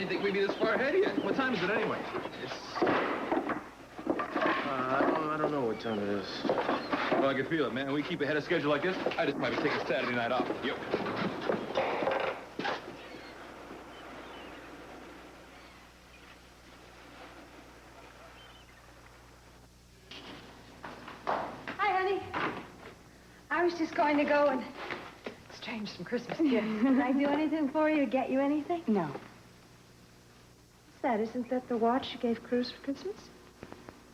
didn't think we'd be this far ahead yet. What time is it anyway? I don't know what time it is. Well, I can feel it, man. We keep ahead of schedule like this, I just might take a Saturday night off. Yo. Hi, honey. I was just going to go and exchange some Christmas gifts. Can I do anything for you or get you anything? No. What's that? Isn't that the watch you gave Cruz for Christmas?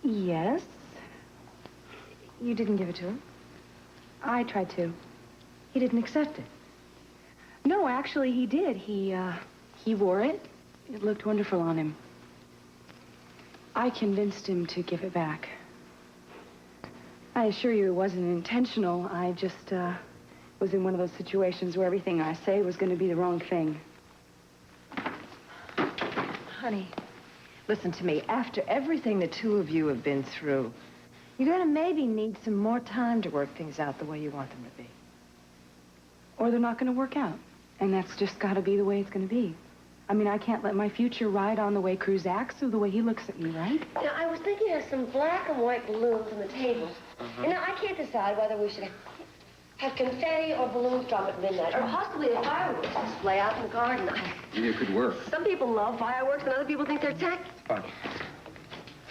Yes. You didn't give it to him? I tried to. He didn't accept it. No, actually, he did. He wore it. It looked wonderful on him. I convinced him to give it back. I assure you it wasn't intentional. I just, was in one of those situations where everything I say was going to be the wrong thing. Honey, listen to me. After everything the two of you have been through, you're going to maybe need some more time to work things out the way you want them to be. Or they're not going to work out. And that's just got to be the way it's going to be. I mean, I can't let my future ride on the way Cruz acts or the way he looks at me, right? You know, I was thinking of some black and white balloons on the table. You know, I can't decide whether we should have confetti or balloons drop at midnight, or possibly a fireworks display out in the garden. It could work. Some people love fireworks and other people think they're tacky. Fine.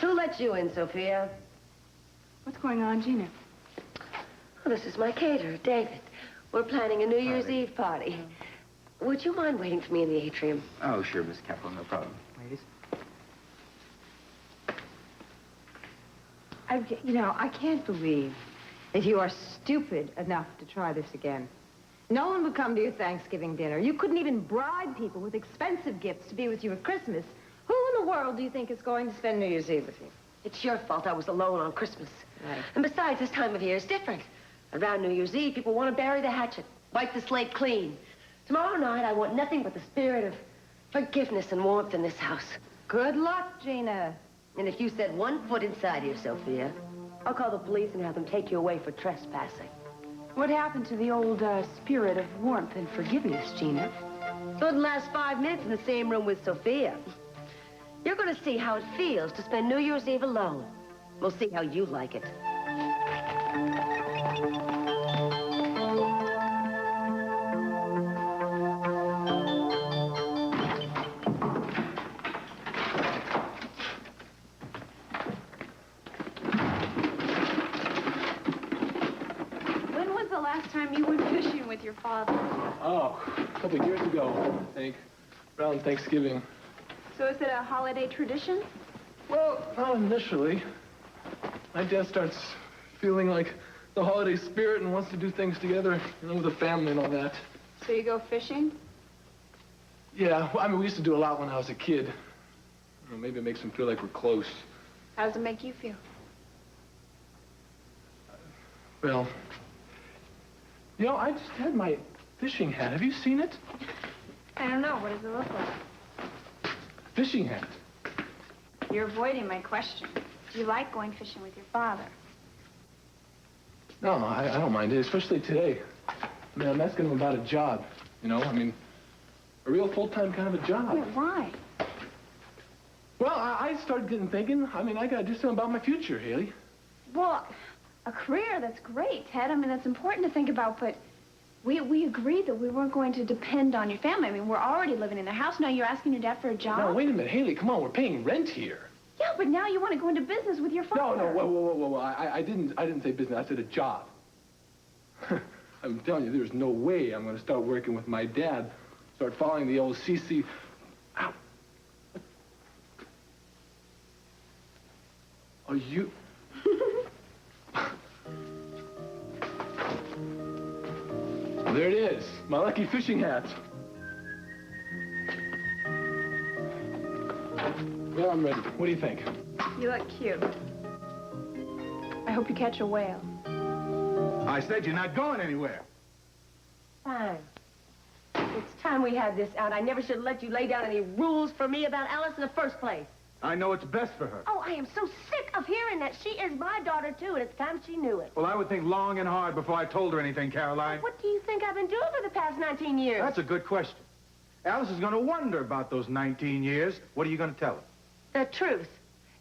Who let you in, Sophia? What's going on, Gina? Oh, this is my caterer, David. We're planning a New Year's Eve party. Would you mind waiting for me in the atrium? Oh, sure, Miss Capel, no problem. Ladies? You know, I can't believe that you are stupid enough to try this again. No one would come to your Thanksgiving dinner. You couldn't even bribe people with expensive gifts to be with you at Christmas. Who in the world do you think is going to spend New Year's Eve with you? It's your fault I was alone on Christmas. Right. And besides, this time of year is different. Around New Year's Eve, people want to bury the hatchet, wipe the slate clean. Tomorrow night, I want nothing but the spirit of forgiveness and warmth in this house. Good luck, Gina. And if you set 1 foot inside here, Sophia, I'll call the police and have them take you away for trespassing. What happened to the old spirit of warmth and forgiveness, Gina? For the last 5 minutes in the same room with Sophia. You're going to see how it feels to spend New Year's Eve alone. We'll see how you like it. When was the last time you went fishing with your father? Oh, a couple of years ago, I think. Around Thanksgiving. So is it a holiday tradition? Well, not initially. My dad starts feeling like the holiday spirit and wants to do things together, you know, with the family and all that. So you go fishing? Yeah, well, I mean, we used to do a lot when I was a kid. You know, maybe it makes him feel like we're close. How does it make you feel? Well, you know, I just had my fishing hat. Have you seen it? I don't know. What does it look like? Fishing hat. You're avoiding my question. Do you like going fishing with your father? No, I don't mind it, especially today. I mean, I'm asking him about a job, you know? I mean, a real full-time kind of a job. Wait, why? Well, I started getting thinking. I mean, I got to do something about my future, Haley. Well, a career, that's great, Ted. I mean, that's important to think about, but we agreed that we weren't going to depend on your family. I mean, we're already living in their house. Now you're asking your dad for a job? No, wait a minute, Haley, come on, we're paying rent here. Yeah, but now you want to go into business with your father. No, whoa. I didn't say business, I said a job. I'm telling you, there's no way I'm going to start working with my dad, start following the old Sisi. Ow. Are you... Well, there it is, my lucky fishing hat. Well, I'm ready. What do you think? You look cute. I hope you catch a whale. I said you're not going anywhere. Fine. It's time we had this out. I never should have let you lay down any rules for me about Alice in the first place. I know what's best for her. Oh, I am so sick of hearing that. She is my daughter, too, and it's time she knew it. Well, I would think long and hard before I told her anything, Caroline. What do you think I've been doing for the past 19 years? That's a good question. Alice is going to wonder about those 19 years. What are you going to tell her? The truth.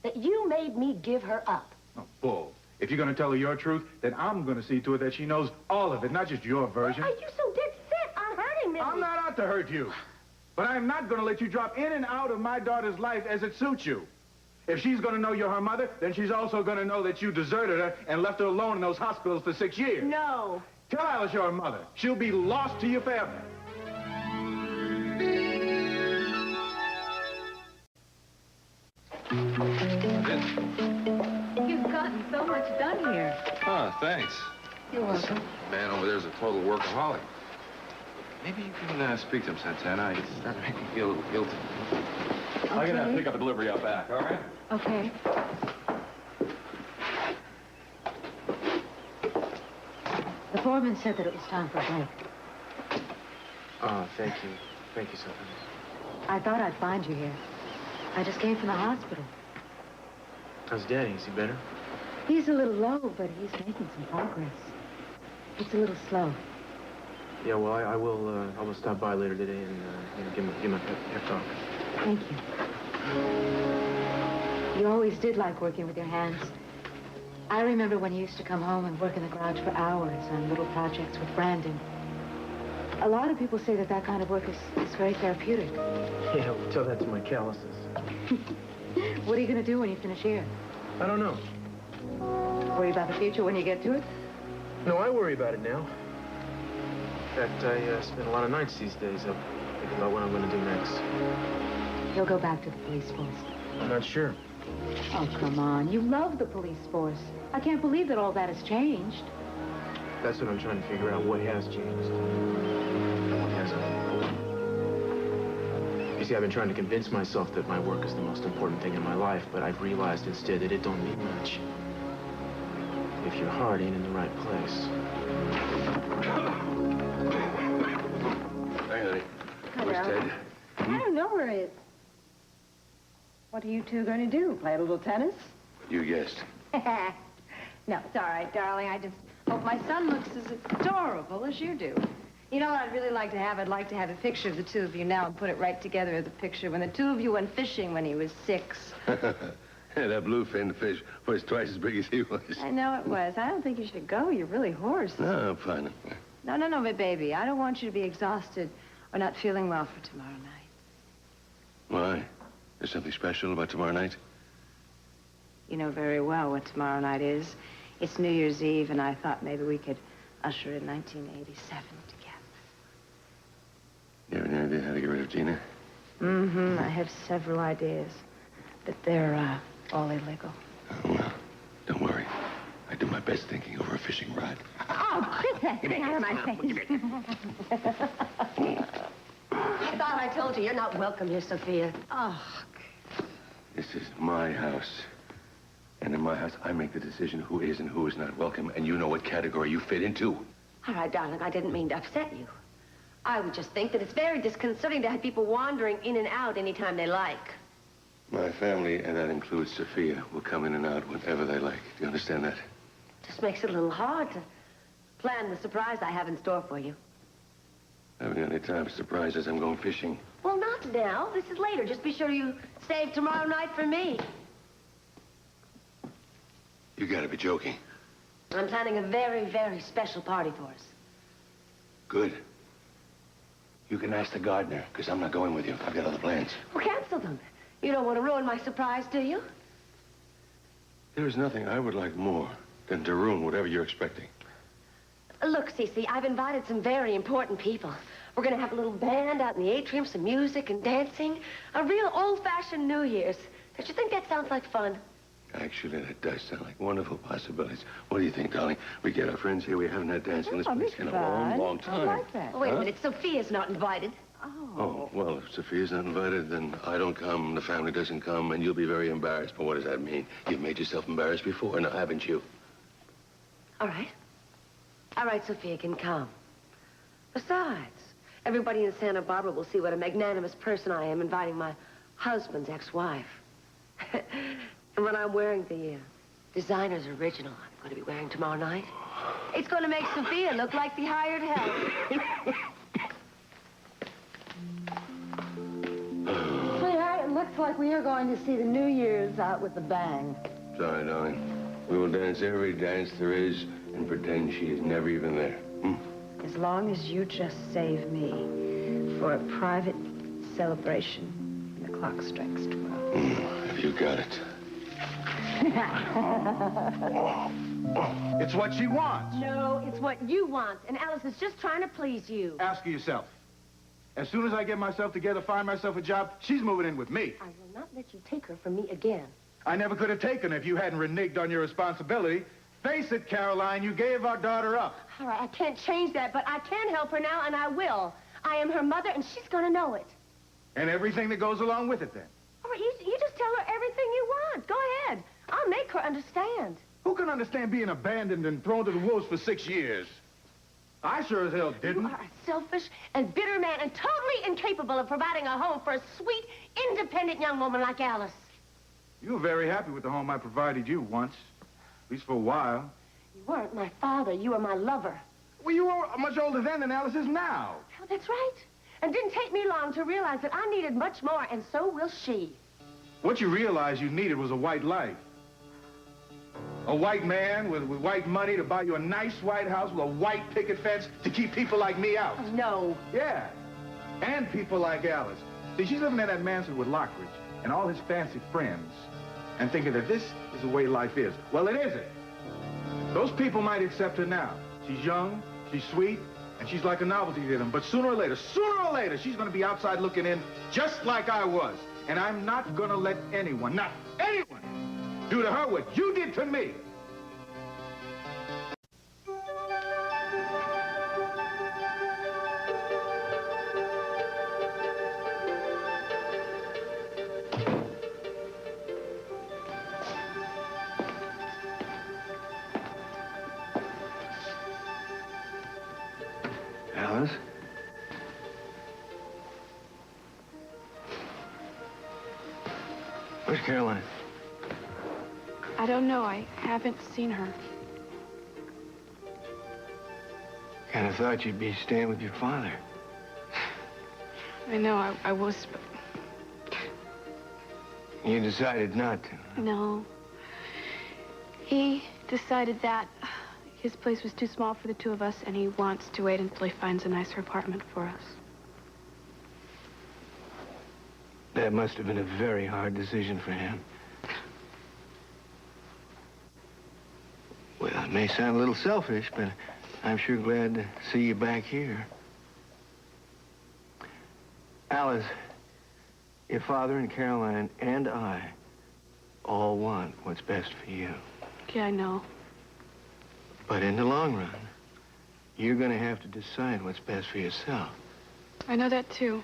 That you made me give her up. Oh, bull. If you're going to tell her your truth, then I'm going to see to it that she knows all of it, not just your version. Are you so dead set on hurting me? I'm not out to hurt you. But I'm not going to let you drop in and out of my daughter's life as it suits you. If she's going to know you're her mother, then she's also going to know that you deserted her and left her alone in those hospitals for 6 years. No. Tell Alice you're her mother. She'll be lost to you forever. You've gotten so much done here. Oh, thanks. You're welcome. Man over there's a total workaholic. Maybe you can speak to him, Santana. It's starting to make me feel a little guilty. Okay. I'm gonna pick up a delivery out back, all right? Okay. The foreman said that it was time for a break. Oh, thank you. Thank you, Sophia. I thought I'd find you here. I just came from the hospital. How's Daddy? Is he better? He's a little low, but he's making some progress. It's a little slow. Yeah, well, I will stop by later today and give him a pep talk. Thank you. You always did like working with your hands. I remember when you used to come home and work in the garage for hours on little projects with Brandon. A lot of people say that that kind of work is very therapeutic. Yeah, well, tell that to my calluses. What are you going to do when you finish here? I don't know. Worry about the future when you get to it? No, I worry about it now. In fact, I spend a lot of nights these days up thinking about what I'm going to do next. You'll go back to the police force. I'm not sure. Oh, come on. You love the police force. I can't believe that all that has changed. That's what I'm trying to figure out. What has changed? What hasn't? You see, I've been trying to convince myself that my work is the most important thing in my life, but I've realized instead that it don't mean much if your heart ain't in the right place. Hey, honey. Hi, Where's darling. Ted? I don't know where he is. What are you two going to do? Play a little tennis? You guessed. No, it's all right, darling. I just hope my son looks as adorable as you do. You know what I'd really like to have? I'd like to have a picture of the two of you now and put it right together as a picture when the two of you went fishing when he was 6. Yeah, that bluefin fish was twice as big as he was. I know it was. I don't think you should go. You're really hoarse. No, I'm fine. No, baby. I don't want you to be exhausted or not feeling well for tomorrow night. Why? There's something special about tomorrow night? You know very well what tomorrow night is. It's New Year's Eve, and I thought maybe we could usher in 1987 together. You have any idea how to get rid of Gina? Mm-hmm. I have several ideas, but they're all illegal. Oh, well, don't worry. I do my best thinking over a fishing rod. Oh, quit that thing out of my face. I thought I told you you're not welcome here, Sophia. Oh, This is my house. And in my house, I make the decision who is and who is not welcome, and you know what category you fit into. All right, darling, I didn't mean to upset you. I would just think that it's very disconcerting to have people wandering in and out anytime they like. My family, and that includes Sophia, will come in and out whenever they like. Do you understand that? Just makes it a little hard to plan the surprise I have in store for you. I haven't got any time for surprises. I'm going fishing. Well, not now. This is later. Just be sure you save tomorrow night for me. You gotta be joking. I'm planning a very, very special party for us. Good. You can ask the gardener, because I'm not going with you. I've got other plans. Well, cancel them. You don't want to ruin my surprise, do you? There is nothing I would like more than to ruin whatever you're expecting. Look, Sisi, I've invited some very important people. We're going to have a little band out in the atrium, some music and dancing. A real old-fashioned New Year's. Don't you think that sounds like fun? Actually, that does sound like wonderful possibilities. What do you think, darling? We get our friends here. We haven't had dancing in this place in a long, long time. I like that. Oh, wait a minute. Sophia's not invited. Oh, well, if Sophia's not invited, then I don't come, the family doesn't come, and you'll be very embarrassed. But what does that mean? You've made yourself embarrassed before, now haven't you? All right. All right, Sophia can come. Besides, everybody in Santa Barbara will see what a magnanimous person I am inviting my husband's ex-wife. And when I'm wearing the designer's original I'm going to be wearing tomorrow night, it's going to make Sophia look like the hired help. like we are going to see the New Year's out with a bang. Sorry, darling. We will dance every dance there is and pretend she is never even there. As long as you just save me for a private celebration when the clock strikes 12. Have you got it? It's what she wants. No, it's what you want, and Alice is just trying to please you. Ask her yourself. As soon as I get myself together, find myself a job, she's moving in with me. I will not let you take her from me again. I never could have taken her if you hadn't reneged on your responsibility. Face it, Caroline, you gave our daughter up. All right, I can't change that, but I can help her now, and I will. I am her mother, and she's going to know it. And everything that goes along with it, then. All right, you just tell her everything you want. Go ahead. I'll make her understand. Who can understand being abandoned and thrown to the wolves for 6 years? I sure as hell didn't. You are a selfish and bitter man and totally incapable of providing a home for a sweet, independent young woman like Alice. You were very happy with the home I provided you once. At least for a while. You weren't my father. You were my lover. Well, you were much older then than Alice is now. Oh, that's right. And didn't take me long to realize that I needed much more, and so will she. What you realized you needed was a white life. A white man with white money to buy you a nice white house with a white picket fence to keep people like me out. No. Yeah. And people like Alice. See, she's living in that mansion with Lockridge and all his fancy friends and thinking that this is the way life is. Well, it isn't. Those people might accept her now. She's young, she's sweet, and she's like a novelty to them. But sooner or later, she's going to be outside looking in just like I was. And I'm not going to let anyone, not anyone, do to her what you did to me. Alice? Where's Caroline? I don't know. I haven't seen her. Kind of thought you'd be staying with your father. I know, I was, but... You decided not to. No. He decided that his place was too small for the two of us, and he wants to wait until he finds a nicer apartment for us. That must have been a very hard decision for him. Well, it may sound a little selfish, but I'm sure glad to see you back here. Alice, your father and Caroline and I all want what's best for you. Yeah, I know. But in the long run, you're going to have to decide what's best for yourself. I know that, too.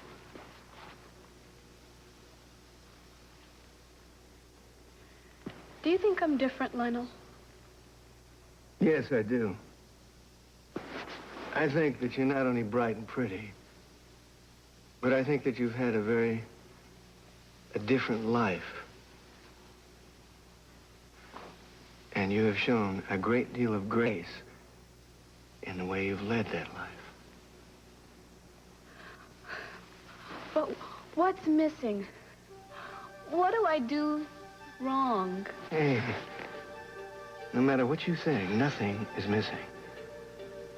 Do you think I'm different, Lionel? Yes, I do. I think that you're not only bright and pretty, but I think that you've had a different life. And you have shown a great deal of grace in the way you've led that life. But what's missing? What do I do wrong? Hey, no matter what you think, nothing is missing.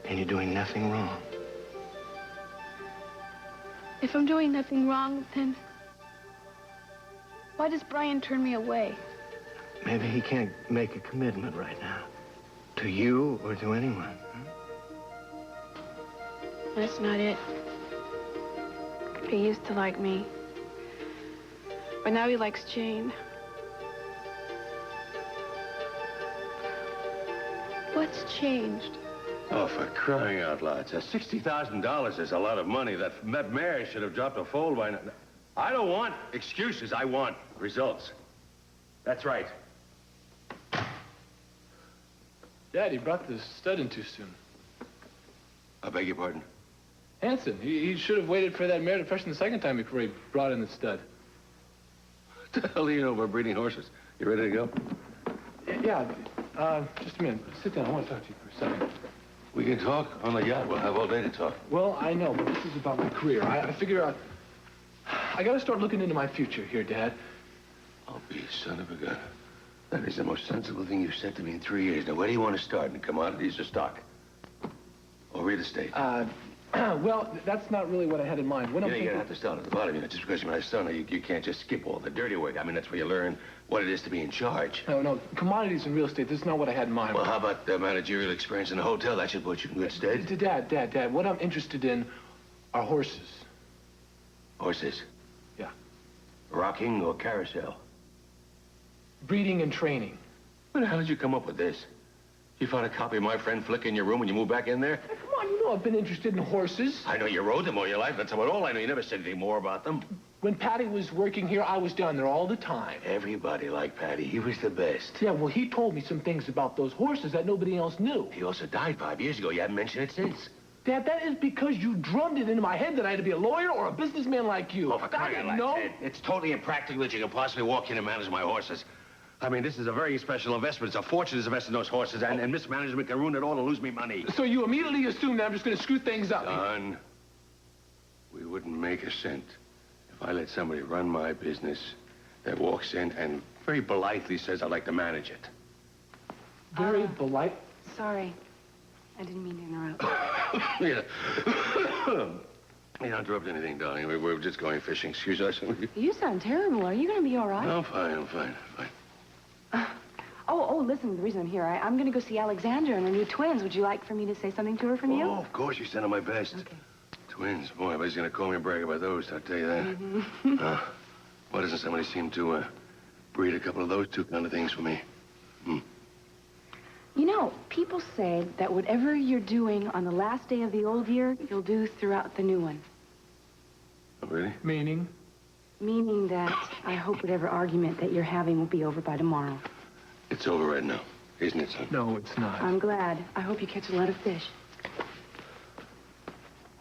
And you're doing nothing wrong. If I'm doing nothing wrong, then why does Brian turn me away? Maybe he can't make a commitment right now. To you or to anyone. That's not it. He used to like me. But now he likes Jane. What's changed? Oh, for crying out loud. $60,000 is a lot of money. That marriage should have dropped a fold by now. I don't want excuses. I want results. That's right. Dad, he brought the stud in too soon. I beg your pardon? Hanson, he should have waited for that mare to freshen the second time before he brought in the stud. What the hell do you know about breeding horses? You ready to go? Yeah, just a minute. Sit down. I want to talk to you for a second. We can talk on the yacht. We'll have all day to talk. Well, I know, but this is about my career. I figure I gotta start looking into my future here, Dad. I'll be son of a gun. That is the most sensible thing you've said to me in 3 years. Now, where do you want to start? In commodities or stock? Or real estate? Well, that's not really what I had in mind. What I'm You're thinking... gonna have to start at the bottom. You know, just because you're my son, you can't just skip all the dirty work. I mean, that's where you learn what it is to be in charge. No, commodities and real estate, this is not what I had in mind. Well, how about the managerial experience in a hotel? That should put you in good stead. Dad, what I'm interested in are horses. Horses? Yeah. Rocking or carousel? Breeding and training. Where the hell did you come up with this? You found a copy of My Friend Flick in your room when you moved back in there? Hey, come on, you know I've been interested in horses. I know you rode them all your life. That's about all I know. You never said anything more about them. When Patty was working here, I was down there all the time. Everybody liked Patty. He was the best. Yeah, well, he told me some things about those horses that nobody else knew. He also died 5 years ago. You haven't mentioned it since. Dad, that is because you drummed it into my head that I had to be a lawyer or a businessman like you. Oh, for crying out loud, Ted. It's totally impractical that you can possibly walk in and manage my horses. I mean, this is a very special investment. It's a fortune is invested in those horses, and mismanagement can ruin it all and lose me money. So you immediately assume that I'm just going to screw things up. Son, we wouldn't make a cent if I let somebody run my business that walks in and very politely says, I'd like to manage it. Very polite? Sorry. I didn't mean to interrupt. Yeah. You don't interrupt anything, darling. We're just going fishing. Excuse us. You sound terrible. Are you going to be all right? No, I'm fine. Listen, the reason I'm here, I'm going to go see Alexandra and her new twins. Would you like for me to say something to her from you? Oh, of course. You sent her my best. Okay. Twins. Boy, everybody's going to call me and brag about those, I'll tell you that. Why doesn't somebody seem to breed a couple of those two kind of things for me? You know, people say that whatever you're doing on the last day of the old year, you'll do throughout the new one. Oh, really? Meaning? Meaning that I hope whatever argument that you're having will be over by tomorrow. It's over right now, isn't it, son? No, it's not. I'm glad. I hope you catch a lot of fish.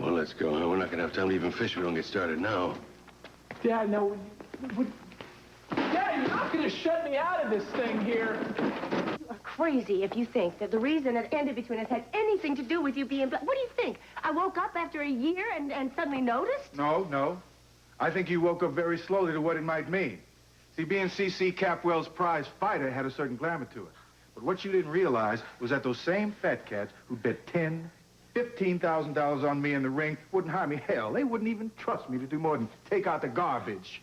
Well, let's go. We're not going to have time to even fish if we don't get started now. Dad, no. Dad, you're not going to shut me out of this thing here. You are crazy if you think that the reason it ended between us had anything to do with you being black. What do you think? I woke up after a year and suddenly noticed? No. I think you woke up very slowly to what it might mean. See, being C.C. Capwell's prize fighter had a certain glamour to it. But what you didn't realize was that those same fat cats who bet $10,000, $15,000 on me in the ring wouldn't hire me. Hell, they wouldn't even trust me to do more than take out the garbage.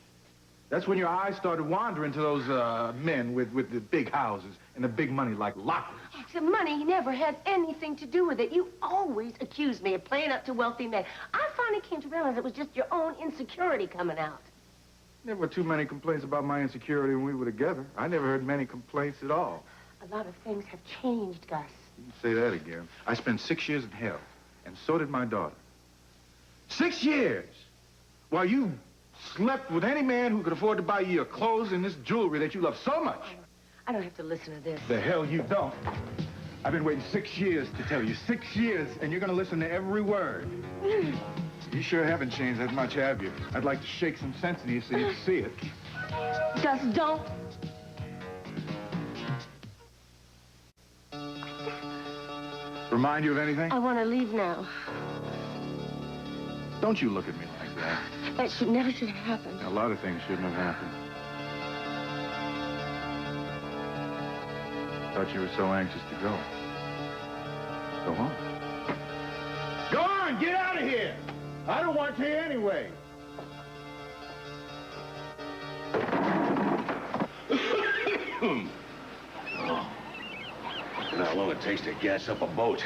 That's when your eyes started wandering to those men with the big houses and the big money like Lockridge. The money never had anything to do with it. You always accused me of playing up to wealthy men. I finally came to realize it was just your own insecurity coming out. There were too many complaints about my insecurity when we were together. I never heard many complaints at all. A lot of things have changed, Gus. You can say that again. I spent 6 years in hell, and so did my daughter. 6 years! While you slept with any man who could afford to buy you your clothes and this jewelry that you love so much. I don't have to listen to this. The hell you don't. I've been waiting 6 years to tell you. 6 years, and you're gonna listen to every word. You sure haven't changed that much, have you? I'd like to shake some sense into you so you can see it. Gus, don't. Remind you of anything? I want to leave now. Don't you look at me like that. That never should have happened. A lot of things shouldn't have happened. Thought you were so anxious to go. Go on. Go on! Get out of here! I don't want you anyway. How long it takes to gas up a boat.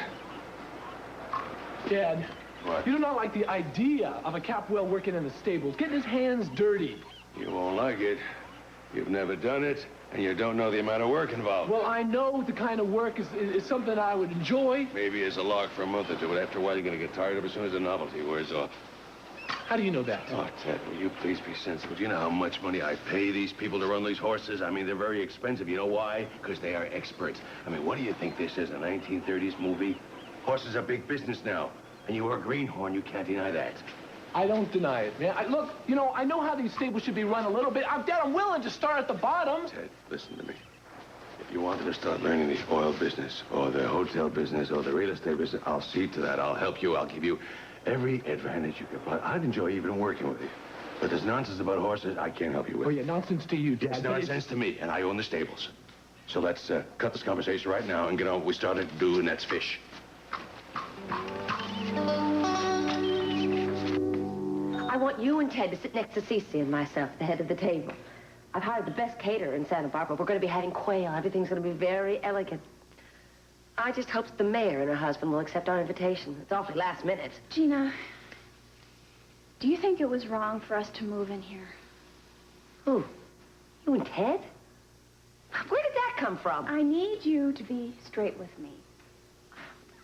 Dad, What? you do not like the idea of a Capwell working in the stables, getting his hands dirty. You won't like it. You've never done it, and you don't know the amount of work involved. Well, I know the kind of work is something I would enjoy. Maybe as a lark for a month or two, but after a while you're going to get tired of it as soon as the novelty wears off. How do you know that? Oh, Ted, will you please be sensible? Do you know how much money I pay these people to run these horses? I mean, they're very expensive. You know why? Because they are experts. I mean, what do you think this is, a 1930s movie? Horses are big business now. And you are a greenhorn. You can't deny that. I don't deny it, man. Look, you know, I know how these stables should be run a little bit. Dad, I'm willing to start at the bottom. Ted, listen to me. If you wanted to start learning the oil business or the hotel business or the real estate business, I'll see to that. I'll help you. I'll give you every advantage you can. I'd enjoy even working with you. But this nonsense about horses, I can't help you with. Oh, yeah, nonsense to you, Dad. It's nonsense to me, and I own the stables. So let's cut this conversation right now and get on what we started to do, and that's fish. I want you and Ted to sit next to Sisi and myself at the head of the table. I've hired the best caterer in Santa Barbara. We're going to be having quail. Everything's going to be very elegant. I just hope that the mayor and her husband will accept our invitation. It's awfully last minute. Gina, do you think it was wrong for us to move in here? Who? You and Ted? Where did that come from? I need you to be straight with me.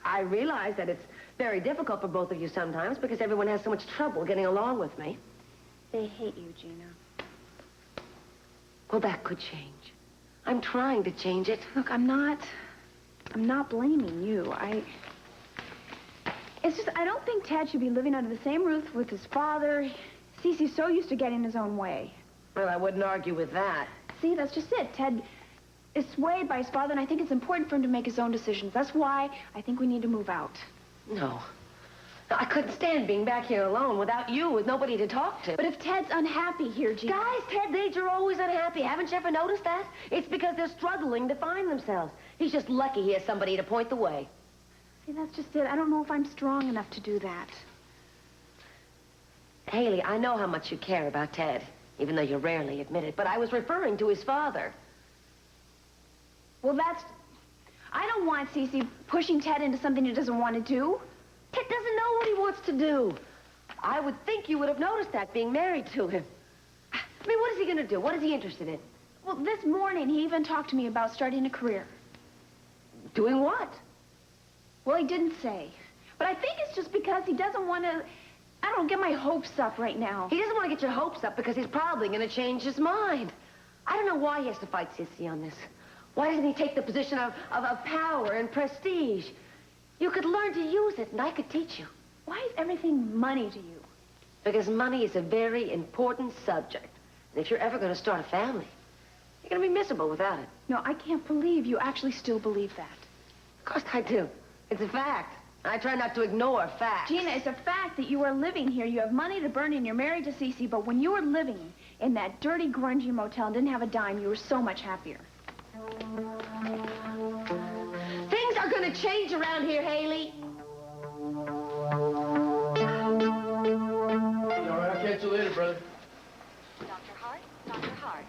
I realize that it's very difficult for both of you sometimes because everyone has so much trouble getting along with me. They hate you, Gina. Well, that could change. I'm trying to change it. Look, I'm not blaming you. It's just, I don't think Ted should be living under the same roof with his father. Sisi's so used to getting his own way. Well, I wouldn't argue with that. See, that's just it. Ted is swayed by his father, and I think it's important for him to make his own decisions. That's why I think we need to move out. No. I couldn't stand being back here alone without you, with nobody to talk to. But if Ted's unhappy here, Gina... Guys, Ted's age are always unhappy. Haven't you ever noticed that? It's because they're struggling to find themselves. He's just lucky he has somebody to point the way. See, that's just it. I don't know if I'm strong enough to do that. Haley, I know how much you care about Ted, even though you rarely admit it, but I was referring to his father. Well, I don't want Sisi pushing Ted into something he doesn't want to do. Ted doesn't know what he wants to do. I would think you would have noticed that, being married to him. I mean, what is he going to do? What is he interested in? Well, this morning, he even talked to me about starting a career. Doing what? Well, he didn't say. But I think it's just because he doesn't want to, I don't know, get my hopes up right now. He doesn't want to get your hopes up because he's probably going to change his mind. I don't know why he has to fight Sisi on this. Why doesn't he take the position of power and prestige? You could learn to use it, and I could teach you. Why is everything money to you? Because money is a very important subject. And if you're ever going to start a family, you're going to be miserable without it. No, I can't believe you actually still believe that. Of course I do. It's a fact. I try not to ignore facts. Gina, it's a fact that you are living here. You have money to burn and you're married to Sisi, but when you were living in that dirty, grungy motel and didn't have a dime, you were so much happier. Things are going to change around here, Haley. All right, I'll catch you later, brother. Dr. Hart,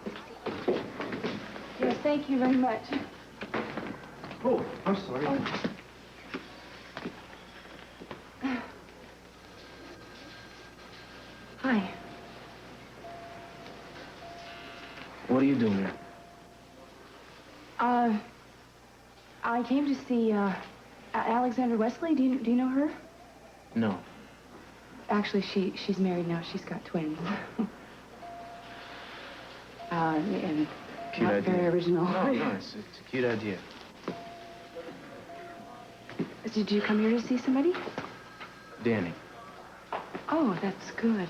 Yes, thank you very much. Oh, I'm sorry. Hi. What are you doing here? I came to see, Alexander Wesley. Do you know her? No. Actually, she's married now. She's got twins. And Cute not idea. very original. No, it's a cute idea. Did you come here to see somebody? Danny. Oh, that's good.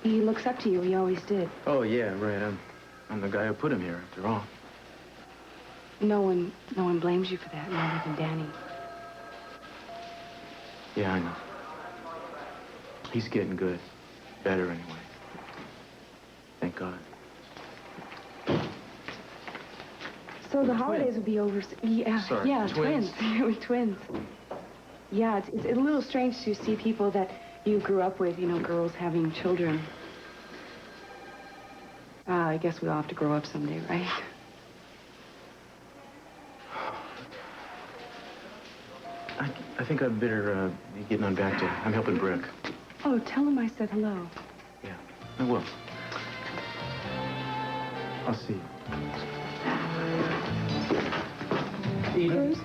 He looks up to you. He always did. Oh, yeah, right. I'm the guy who put him here, after all. No one blames you for that, not even Danny. Yeah, I know. He's getting good. Better, anyway. Thank God. So the Twins. holidays will be over. Yeah, Sorry, yeah, twins. twins. Twins. Yeah, it's a little strange to see people that you grew up with, you know, girls having children. I guess we all have to grow up someday, right? I think I'd better be getting on back to... I'm helping Brick. Oh, tell him I said hello. Yeah, I will. I'll see you. Bruce?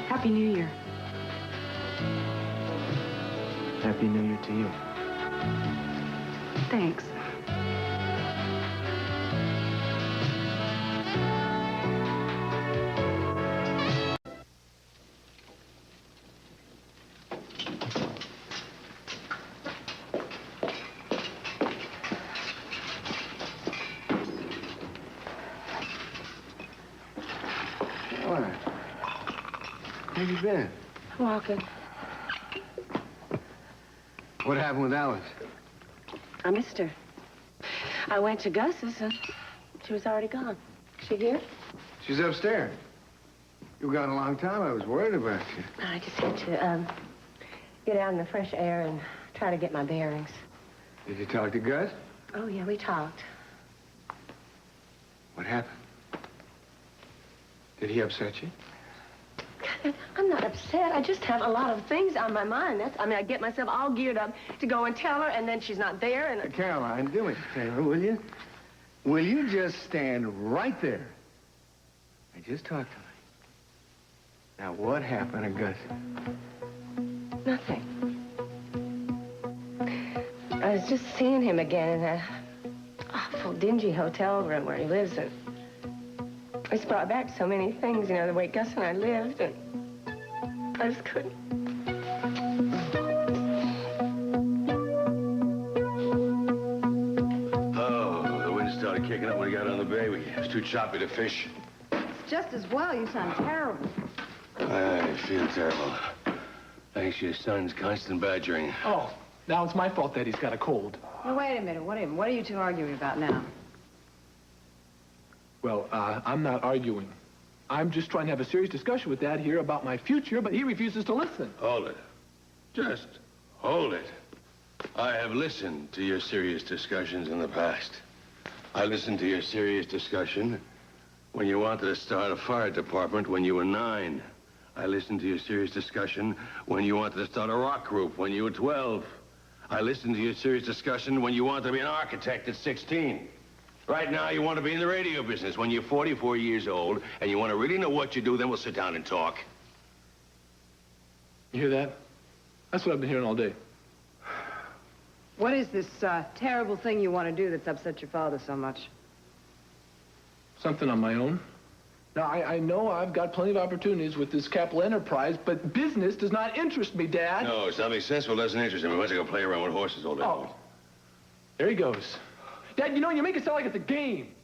Happy New Year. Happy New Year to you. Thanks. Where you been? Walking. What happened with Alice? I missed her. I went to Gus's and she was already gone. She here? She's upstairs. You were gone a long time. I was worried about you. I just had to, get out in the fresh air and try to get my bearings. Did you talk to Gus? Oh, yeah, we talked. What happened? Did he upset you? I'm not upset. I just have a lot of things on my mind. I get myself all geared up to go and tell her, and then she's not there, and... Caroline, do me a favor, will you? Will you just stand right there and just talk to me? Now, what happened to Gus? Nothing. I was just seeing him again in that awful dingy hotel room where he lives, and it's brought back so many things, you know, the way Gus and I lived, and I just couldn't. Oh, the wind started kicking up when we got on the bay. It was too choppy to fish. It's just as well. You sound terrible. I feel terrible. Thanks to your son's constant badgering. Oh, now it's my fault that he's got a cold. Now, wait a minute. What are you two arguing about now? Well, I'm not arguing. I'm just trying to have a serious discussion with Dad here about my future, but he refuses to listen. Hold it. Just hold it. I have listened to your serious discussions in the past. I listened to your serious discussion when you wanted to start a fire department when you were 9. I listened to your serious discussion when you wanted to start a rock group when you were 12. I listened to your serious discussion when you wanted to be an architect at 16. Right now, you want to be in the radio business when you're 44 years old, and you want to really know what you do, then we'll sit down and talk. You hear that? That's what I've been hearing all day. What is this terrible thing you want to do that's upset your father so much? Something on my own. Now, I know I've got plenty of opportunities with this capital enterprise, but business does not interest me, Dad. No, something sensible doesn't interest him. He wants to go play around with horses all day long. Oh, there he goes. Dad, you know, you make it sound like it's a game.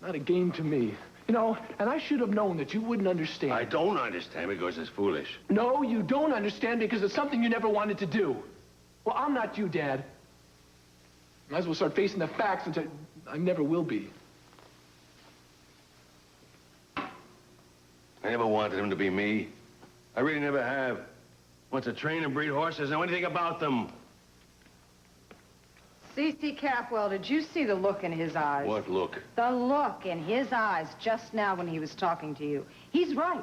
Not a game to me. You know, and I should have known that you wouldn't understand. I don't understand because it's foolish. No, you don't understand because it's something you never wanted to do. Well, I'm not you, Dad. Might as well start facing the facts, which I never will be. I never wanted him to be me. I really never have. Wants to train and breed horses, know anything about them. Sisi Capwell, did you see the look in his eyes? What look? The look in his eyes just now when he was talking to you. He's right.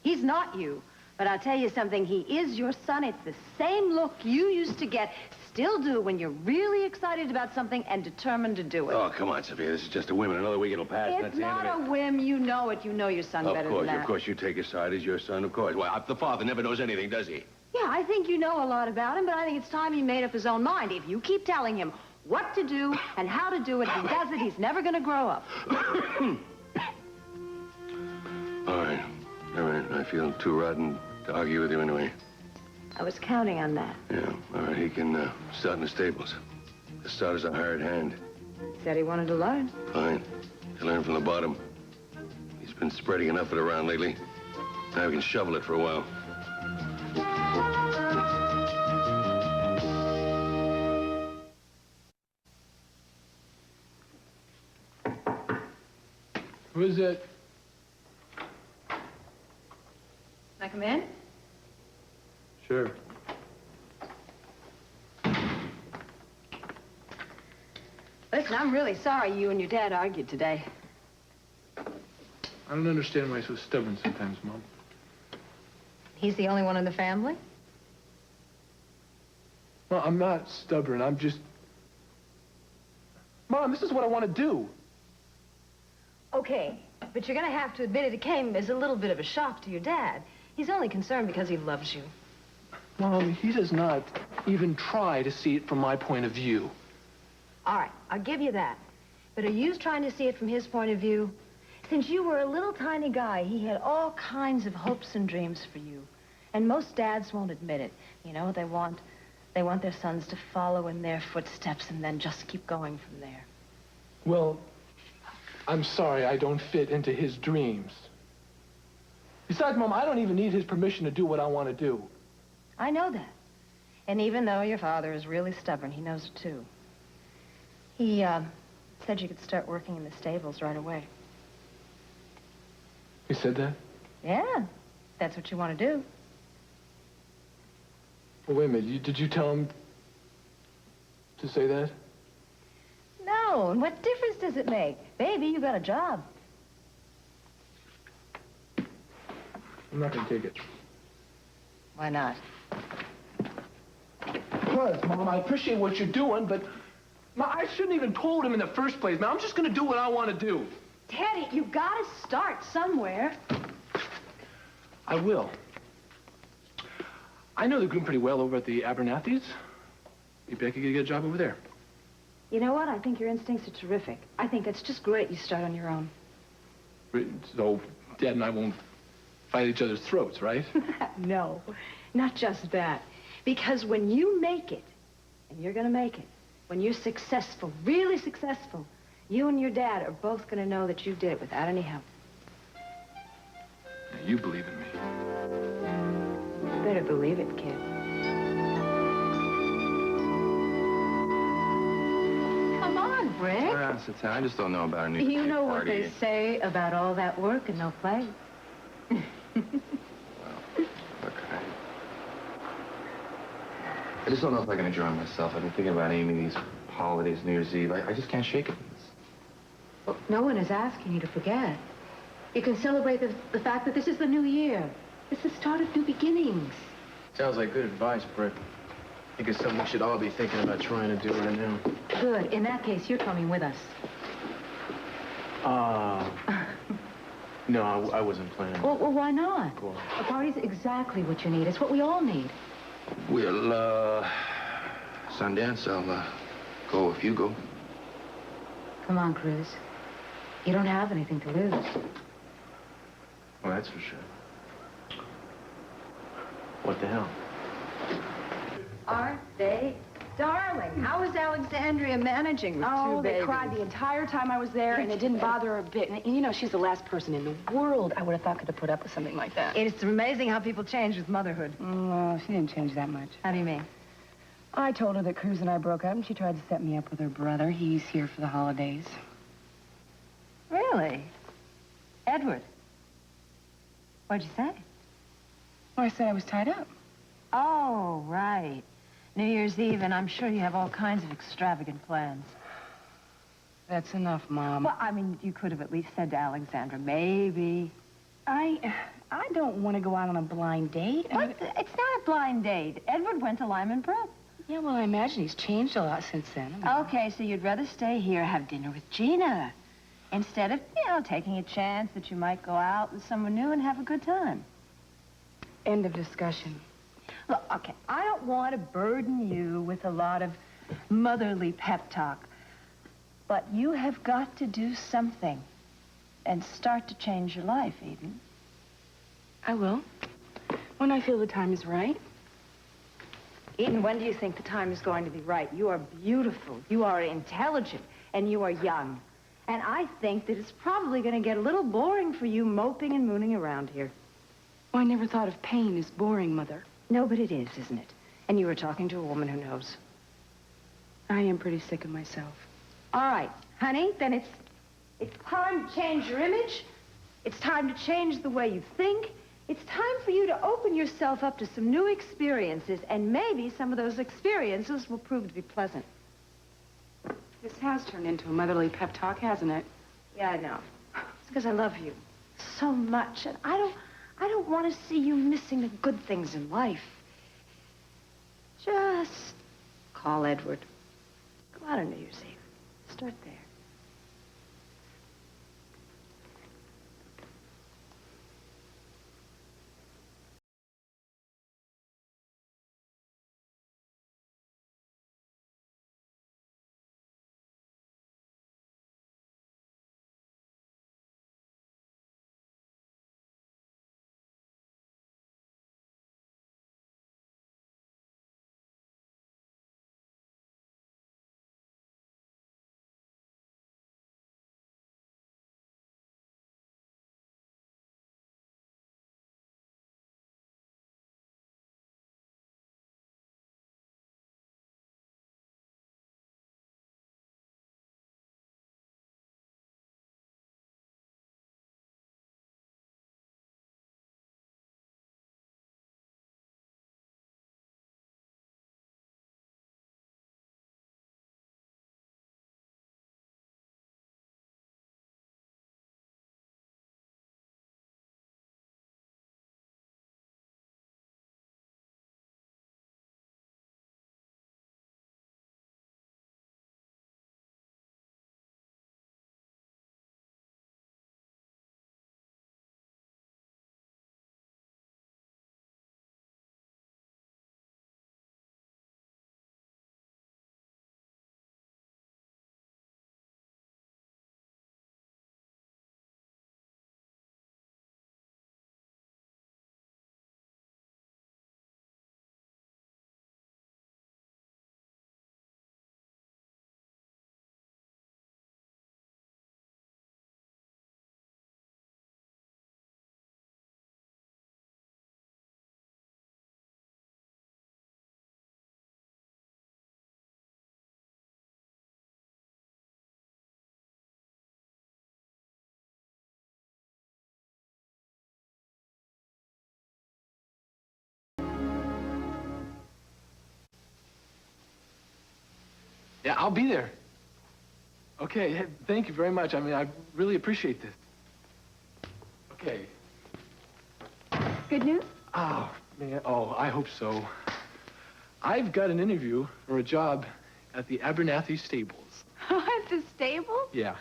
He's not you. But I'll tell you something, he is your son. It's the same look you used to get, still do when you're really excited about something and determined to do it. Oh, come on, Sophia. This is just a whim. In another week, it'll pass. It's not a whim. You know it. You know your son better than that. Of course. You take his side as your son, of course. Well, the father never knows anything, does he? Yeah, I think you know a lot about him, but I think it's time he made up his own mind. If you keep telling him what to do and how to do it, he does it, he's never going to grow up. All right. I feel too rotten to argue with you anyway. I was counting on that. Yeah, all right. He can start in the stables. The start is a hired hand. He said he wanted to learn. Fine. He'll learn from the bottom. He's been spreading enough of it around lately. Now we can shovel it for a while. Who is it? Can I come in? Sure. Listen, I'm really sorry you and your dad argued today. I don't understand why you're so stubborn sometimes, Mom. He's the only one in the family? Well, I'm not stubborn. I'm just... Mom, this is what I want to do. Okay, but you're going to have to admit it came as a little bit of a shock to your dad. He's only concerned because he loves you. Mom, he does not even try to see it from my point of view. All right, I'll give you that. But are you trying to see it from his point of view? Since you were a little tiny guy, he had all kinds of hopes and dreams for you. And most dads won't admit it. You know, they want their sons to follow in their footsteps and then just keep going from there. Well, I'm sorry I don't fit into his dreams. Besides, Mom, I don't even need his permission to do what I want to do. I know that. And even though your father is really stubborn, he knows it too. He, said you could start working in the stables right away. He said that? Yeah, that's what you want to do. Well, wait a minute. Did you tell him to say that? No, and what difference does it make? Baby, you got a job. I'm not going to take it. Why not? Because, Mom, I appreciate what you're doing, but I shouldn't even told him in the first place, man. I'm just going to do what I want to do. Teddy, you gotta start somewhere. I will. I know the groom pretty well over at the Abernathy's. Maybe I could get a job over there. You know what? I think your instincts are terrific. I think it's just great you start on your own. So, Dad and I won't fight each other's throats, right? No, not just that. Because when you make it, and you're gonna make it, when you're successful, really successful, you and your dad are both gonna know that you did it without any help. Now, you believe in me. You better believe it, kid. Come on, Rick. I just don't know about a new You know what party. they say about all that work and no play. Look, I just don't know if I can enjoy myself. I've been thinking about Amy these holidays, New Year's Eve. I just can't shake it. Well, no one is asking you to forget. You can celebrate the fact that this is the new year. It's the start of new beginnings. Sounds like good advice, Britt. I think it's something we should all be thinking about trying to do right now. Good. In that case, you're coming with us. No, I wasn't planning. Well, why not? Cool. A party's exactly what you need. It's what we all need. We'll, Sundance, I'll, go if you go. Come on, Cruz. You don't have anything to lose. Well, that's for sure. What the hell? Aren't they? Darling, how is Alexandria managing with two babies? They cried the entire time I was there, and it didn't bother her a bit. And you know, she's the last person in the world I would have thought could have put up with something like that. It's amazing how people change with motherhood. No, she didn't change that much. How do you mean? I told her that Cruz and I broke up, and she tried to set me up with her brother. He's here for the holidays. Really? Edward? What'd you say? Well, I said I was tied up. Oh, right. New Year's Eve, and I'm sure you have all kinds of extravagant plans. That's enough, Mom. Well, I mean, you could have at least said to Alexandra, maybe. I don't want to go out on a blind date. What? It's not a blind date. Edward went to Lyman Brook. Yeah, well, I imagine he's changed a lot since then. Okay, so you'd rather stay here, have dinner with Gina, instead of, taking a chance that you might go out with someone new and have a good time. End of discussion. Look, okay, I don't want to burden you with a lot of motherly pep talk, but you have got to do something and start to change your life, Eden. I will. When I feel the time is right. Eden, when do you think the time is going to be right? You are beautiful, you are intelligent, and you are young. And I think that it's probably going to get a little boring for you moping and mooning around here. Oh, I never thought of pain as boring, Mother. No, but it is, isn't it? And you were talking to a woman who knows. I am pretty sick of myself. All right, honey, then it's time to change your image. It's time to change the way you think. It's time for you to open yourself up to some new experiences, and maybe some of those experiences will prove to be pleasant. This has turned into a motherly pep talk, hasn't it? Yeah, I know. It's because I love you so much, and I don't want to see you missing the good things in life. Just call Edward. Go out on New Year's Eve. Start there. Yeah, I'll be there. Okay, hey, thank you very much. I mean, I really appreciate this. Okay. Good news? Oh, man. Oh, I hope so. I've got an interview for a job at the Abernathy Stables. At the stable? Yeah.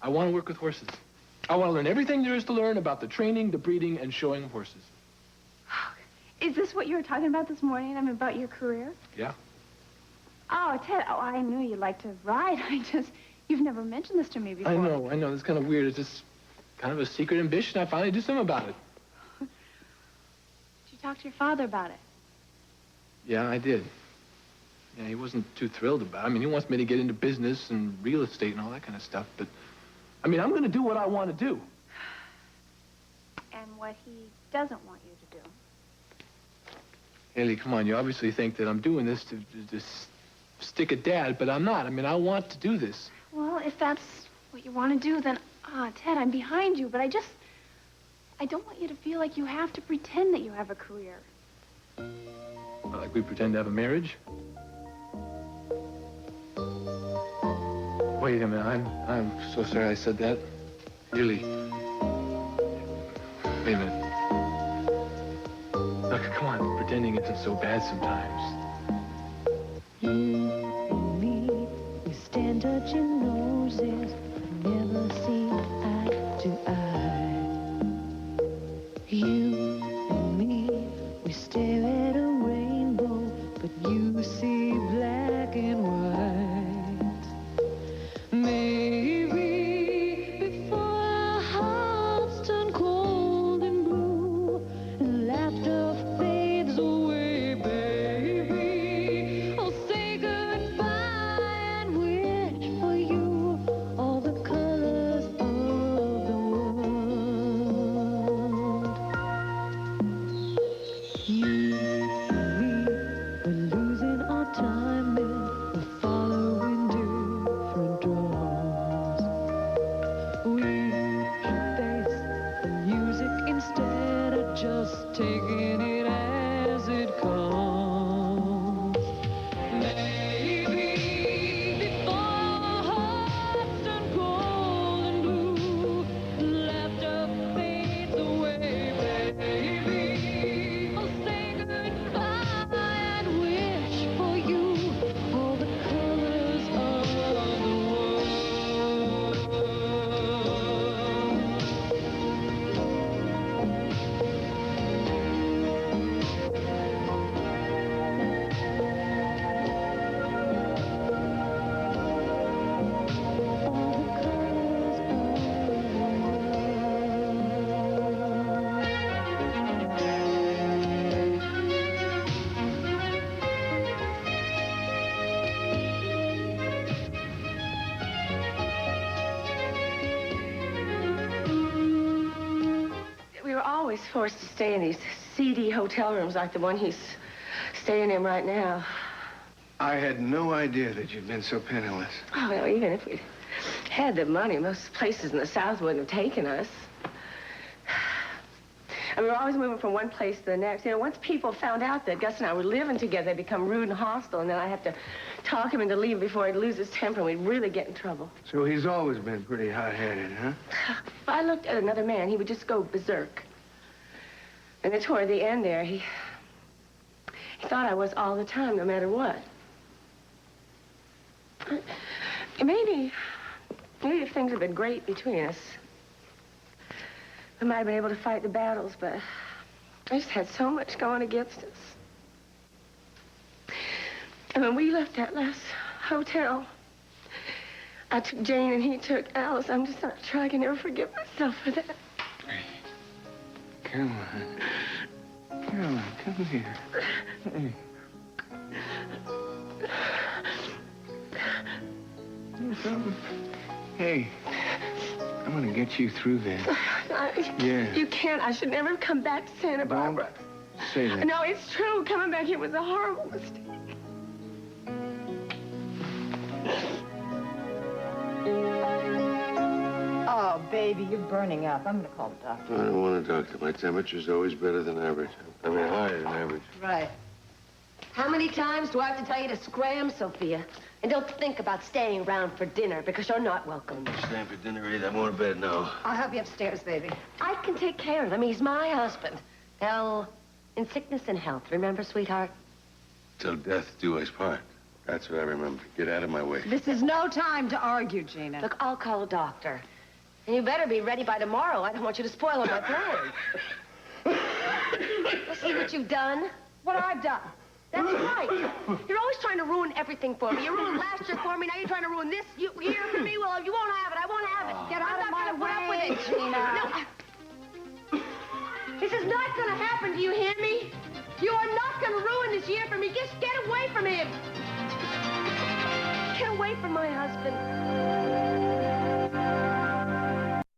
I want to work with horses. I want to learn everything there is to learn about the training, the breeding, and showing of horses. Is this what you were talking about this morning? I mean, about your career? Yeah. Oh, Ted, oh, I knew you'd like to ride. You've never mentioned this to me before. I know. It's kind of weird. It's just kind of a secret ambition. I finally do something about it. Did you talk to your father about it? Yeah, I did. Yeah, he wasn't too thrilled about it. I mean, he wants me to get into business and real estate and all that kind of stuff, but, I mean, I'm going to do what I want to do. And what he doesn't want you to do. Haley, come on, you obviously think that I'm doing this to stick at Dad, but I'm not. I mean, I want to do this. Well, if that's what you want to do, then, Ted, I'm behind you, but I don't want you to feel like you have to pretend that you have a career. Like we pretend to have a marriage? Wait a minute, I'm so sorry I said that. Really. Wait a minute. Look, come on, pretending isn't so bad sometimes. You and me, we stand touching noses, never see eye to eye. You and me, we stare at a rainbow, but you see black and white. Maybe before our hearts turn cold and blue, and laughter fades away, baby, I'll say goodbye and wish for you all the colors of the world. You and me, we're losing our time and we're following different draws. We should face the music instead of just taking it as it comes. Maybe before our hearts turn cold and blue, and laughter fades away, baby, I'll say goodbye and wish for you all the colors of the world. We were always forced to stay in these seedy hotel rooms like the one he's staying in right now. I had no idea that you'd been so penniless. Oh, no, even if we had the money, most places in the South wouldn't have taken us. And we were always moving from one place to the next. You know, once people found out that Gus and I were living together, they'd become rude and hostile, and then I'd have to talk him into leaving before he'd lose his temper, and we'd really get in trouble. So he's always been pretty hot-headed, huh? If I looked at another man, he would just go berserk. And then toward the end there, he thought I was all the time, no matter what. Maybe if things had been great between us, we might have been able to fight the battles, but I just had so much going against us. And when we left that last hotel, I took Jane and he took Alice. I'm just not sure I can ever forgive myself for that. Come on. Come on, come here. Hey. Hey, I'm gonna get you through this. Yeah. You can't. I should never have come back to Santa Barbara. Don't say that. No, it's true. Coming back here was a horrible mistake. Oh, baby, you're burning up. I'm going to call the doctor. I don't want a doctor. My temperature's always better than average. I mean, higher than average. Right. How many times do I have to tell you to scram, Sophia? And don't think about staying around for dinner because you're not welcome. Staying for dinner, Ed. I'm going to bed now. I'll help you upstairs, baby. I can take care of him. He's my husband. Hell, in sickness and health. Remember, sweetheart? Till death do us part. That's what I remember. Get out of my way. This is no time to argue, Gina. Look, I'll call a doctor. And you better be ready by tomorrow. I don't want you to spoil all my plans. You see what you've done? What I've done? That's right. You're always trying to ruin everything for me. You ruined last year for me. Now you're trying to ruin this year for me. Well, you won't have it. I won't have it. Get out of my way, With it. Gina. No. This is not going to happen. Do you hear me? You are not going to ruin this year for me. Just get away from him. Get away from my husband.